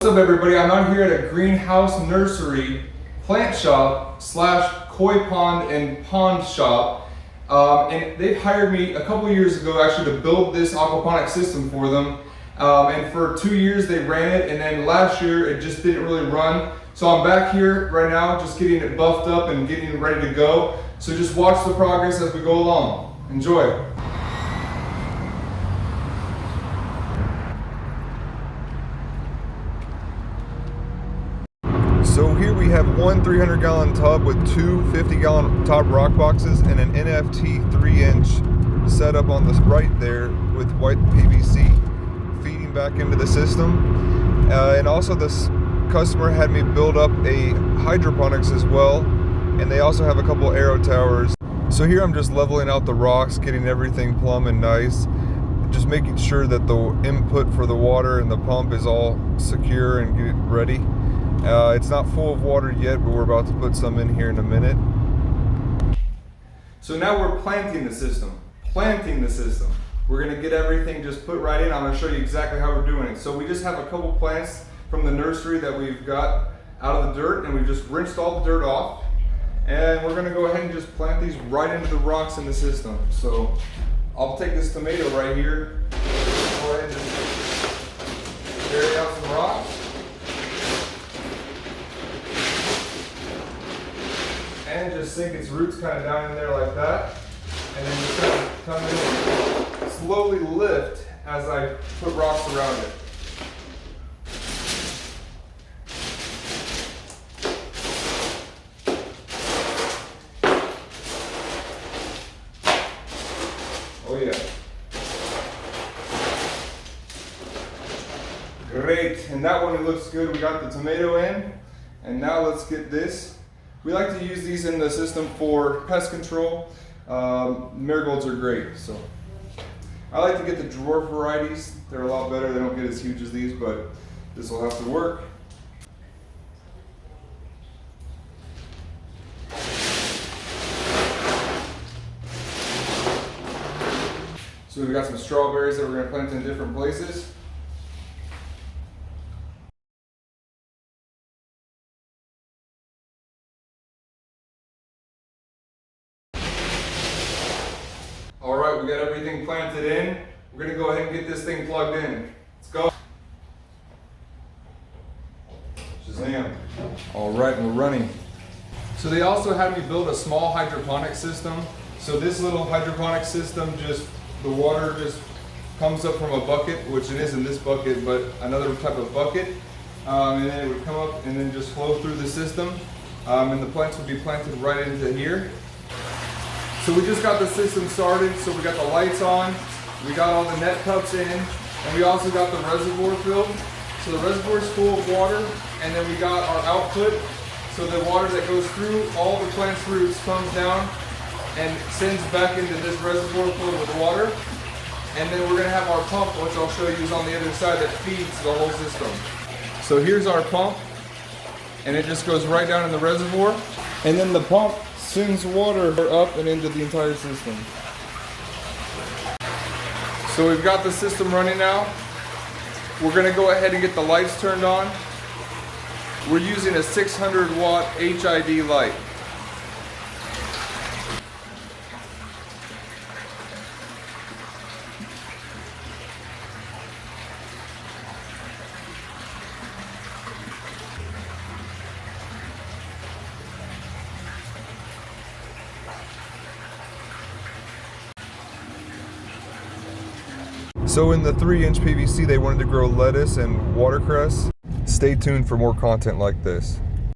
What's up everybody, I'm out here at a greenhouse nursery plant shop / koi pond and pond shop, and they've hired me a couple years ago actually to build this aquaponics system for them, and for 2 years they ran it, and then last year it just didn't really run. So I'm back here right now just getting it buffed up and getting it ready to go. So just watch the progress as we go along. Enjoy. So here we have one 300-gallon tub with two 50-gallon top rock boxes and an NFT 3-inch setup on the right there with white PVC feeding back into the system. And also this customer had me build up a hydroponics as well, and they also have a couple arrow towers. So here I'm just leveling out the rocks, getting everything plumb and nice, just making sure that the input for the water and the pump is all secure and get ready. It's not full of water yet, but we're about to put some in here in a minute. So now we're planting the system. We're gonna get everything just put right in. I'm gonna show you exactly how we're doing it. So we just have a couple plants from the nursery that we've got out of the dirt, and we've just rinsed all the dirt off. And we're gonna go ahead and just plant these right into the rocks in the system. So I'll take this tomato right here, go ahead and just bury out some rocks. And just sink its roots kind of down in there like that. And then just kind of come in and slowly lift as I put rocks around it. Oh yeah. Great, and that one, it looks good. We got the tomato in, and now let's get this. We like to use these in the system for pest control. Marigolds are great, so. I like to get the drawer varieties. They're a lot better. They don't get as huge as these, but this will have to work. So we've got some strawberries that we're going to plant in different places. All right, we got everything planted in. We're gonna go ahead and get this thing plugged in. Let's go. Shazam. All right, we're running. So they also had me build a small hydroponic system. So this little hydroponic system, just the water just comes up from a bucket, which it is in this bucket, but another type of bucket. And then it would come up and then just flow through the system. And the plants would be planted right into here. So we just got the system started, so we got the lights on, we got all the net cups in, and we also got the reservoir filled. So the reservoir is full of water, and then we got our output, so the water that goes through all the plant's roots comes down and sends back into this reservoir filled with water. And then we're gonna have our pump, which I'll show you is on the other side, that feeds the whole system. So here's our pump, and it just goes right down in the reservoir, and then the pump sends water up and into the entire system. So we've got the system running now. We're gonna go ahead and get the lights turned on. We're using a 600-watt HID light. So in the 3-inch PVC, they wanted to grow lettuce and watercress. Stay tuned for more content like this.